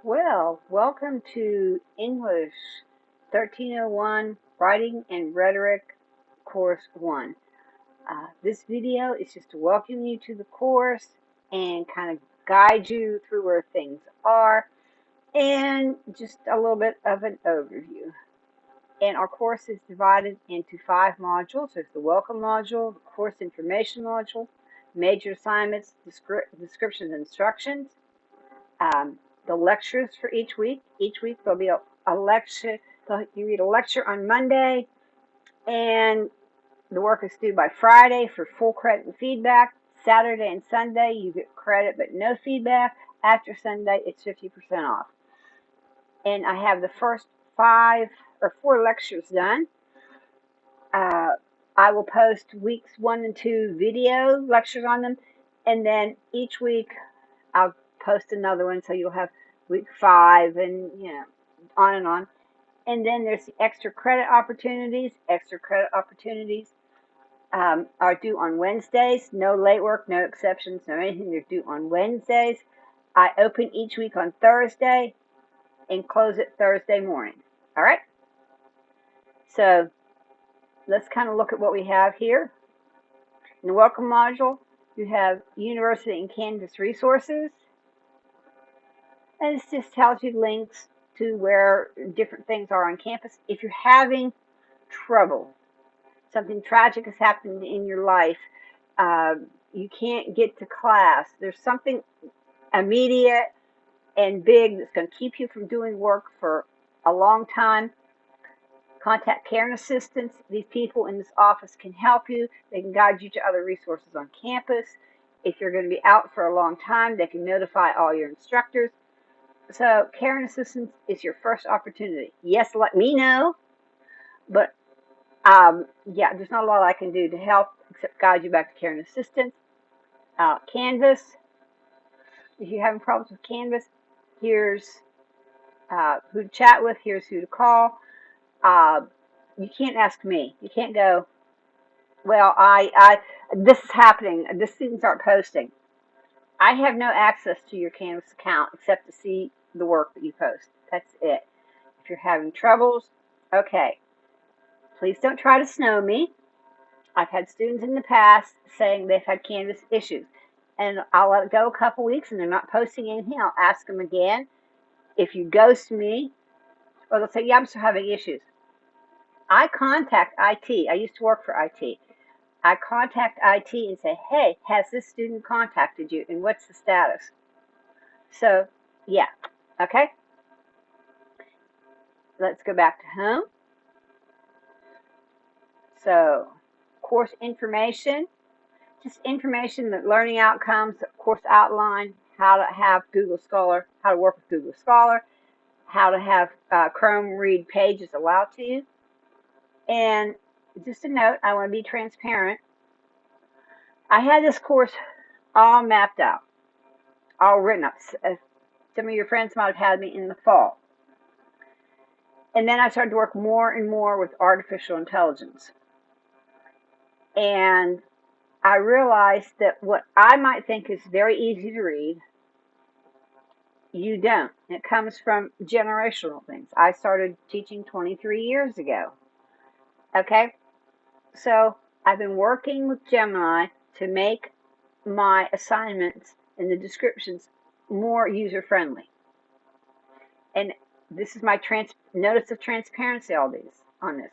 Well, welcome to English 1301 Writing and Rhetoric Course 1. This video is just to welcome you to the course and kind of guide you through where things are and just a little bit of an overview. And our course is divided into 5 modules. There's the welcome module, the course information module, major assignments, descriptions and instructions, the lectures for each week. Each week there'll be a lecture. You read a lecture on Monday, and the work is due by Friday for full credit and feedback. Saturday and Sunday you get credit but no feedback. After Sunday it's 50% off. And I have the first 4 lectures done. I will post weeks 1 and 2 video lectures on them, and then each week I'll post another one, so you'll have week 5 and on and on. And then there's the extra credit opportunities. Extra credit opportunities are due on Wednesdays. No late work, no exceptions, no anything. They're due on Wednesdays. I open each week on Thursday and close it Thursday morning. All right? So let's kind of look at what we have here. In the welcome module, you have University and Canvas resources. And it just tells you links to where different things are on campus. If you're having trouble, something tragic has happened in your life, you can't get to class, there's something immediate and big that's going to keep you from doing work for a long time, contact care and assistance. These people in this office can help you. They can guide you to other resources on campus. If you're going to be out for a long time, they can notify all your instructors. So care and assistance is your first opportunity. Yes, let me know, but yeah, there's not a lot I can do to help except guide you back to care and assistance. Canvas, if you're having problems with Canvas, here's who to chat with, here's who to call. You can't ask me. You can't go, well, this is happening, the students aren't posting. I have no access to your Canvas account except to see the work that you post. That's it. If you're having troubles, okay, please don't try to snow me. I've had students in the past saying they've had Canvas issues, and I'll let it go a couple weeks and they're not posting anything. I'll ask them again. If you ghost me, or they'll say, yeah, I'm still having issues. I contact IT. I used to work for IT. I contact IT and say, hey, has this student contacted you, and what's the status? So, yeah, okay? Let's go back to home. So, course information, just information, that learning outcomes, course outline, how to have Google Scholar, how to work with Google Scholar, how to have Chrome read pages aloud to you. And just a note, I want to be transparent. I had this course all mapped out, all written up. Some of your friends might have had me in the fall. And then I started to work more and more with artificial intelligence. And I realized that what I might think is very easy to read, you don't. It comes from generational things. I started teaching 23 years ago. Okay? So I've been working with Gemini to make my assignments and the descriptions more user-friendly. And this is my notice of transparency on this.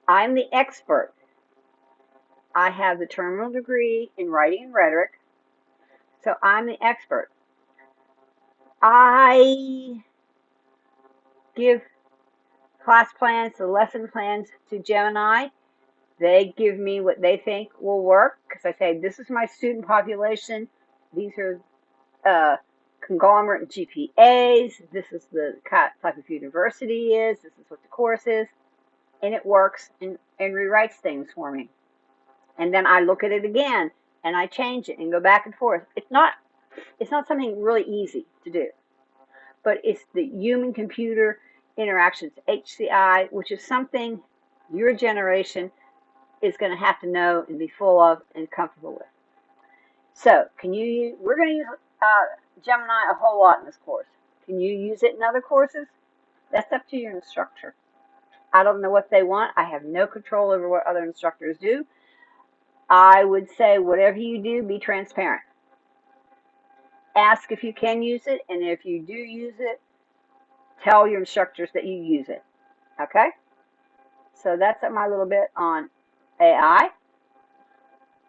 I'm the expert. I have the terminal degree in writing and rhetoric, so I'm the expert. I give class plans, the lesson plans to Gemini. They give me what they think will work, because I say, this is my student population. These are conglomerate GPAs. This is the type of university is. This is what the course is. And it works and rewrites things for me. And then I look at it again and I change it and go back and forth. It's not something really easy to do, but it's the human computer interactions, HCI, which is something your generation is going to have to know and be full of and comfortable with. So we're going to use Gemini a whole lot in this course. Can you use it in other courses? That's up to your instructor. I don't know what they want. I have no control over what other instructors do. I would say whatever you do, be transparent. Ask if you can use it, and if you do use it, tell your instructors that you use it. Okay? So that's my little bit on AI.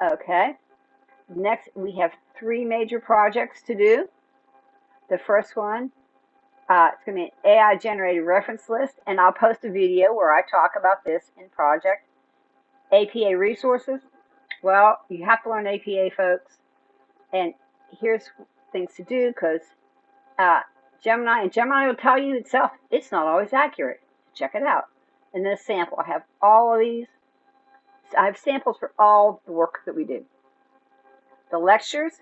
Okay. Next, we have 3 major projects to do. The first one, it's going to be an AI generated reference list, and I'll post a video where I talk about this in project. APA resources. Well, you have to learn APA, folks. And here's things to do, because Gemini will tell you itself it's not always accurate. Check it out. In this sample, I have all of these. I have samples for all the work that we do. The lectures,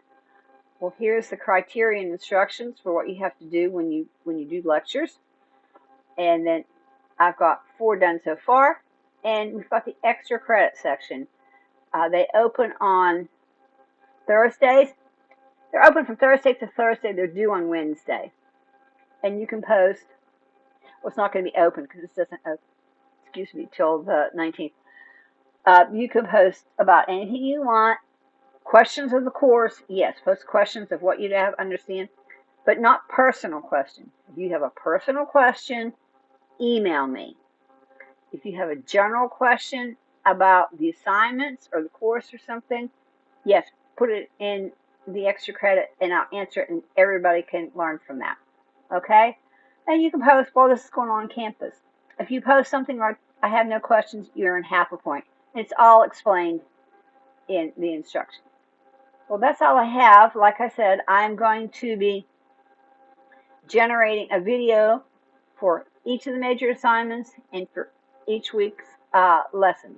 well, here's the criteria and instructions for what you have to do when you do lectures. And then I've got 4 done so far. And we've got the extra credit section. They open on Thursdays. They're open from Thursday to Thursday. They're due on Wednesday. And you can post, well, it's not going to be open because this doesn't open, excuse me, till the 19th. You can post about anything you want. Questions of the course, yes, post questions of what you have understand, but not personal questions. If you have a personal question, email me. If you have a general question about the assignments or the course or something, yes, put it in the extra credit and I'll answer it and everybody can learn from that. Okay? And you can post, well, this is going on campus. If you post something like, I have no questions, you earn half a point. It's all explained in the instructions. Well, that's all I have. Like I said, I'm going to be generating a video for each of the major assignments and for each week's lessons.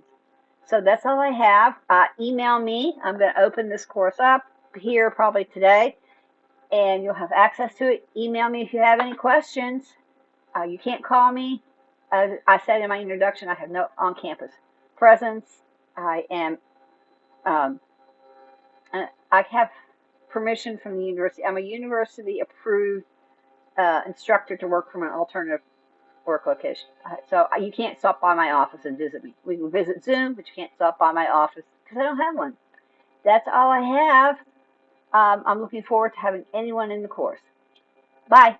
So that's all I have. Email me. I'm going to open this course up here probably today, and you'll have access to it. Email me if you have any questions. You can't call me. As I said in my introduction, I have no on-campus presence. I have permission from the university. I'm a university-approved instructor to work from an alternative work location. So you can't stop by my office and visit me. We can visit Zoom, but you can't stop by my office because I don't have one. That's all I have. I'm looking forward to having anyone in the course. Bye.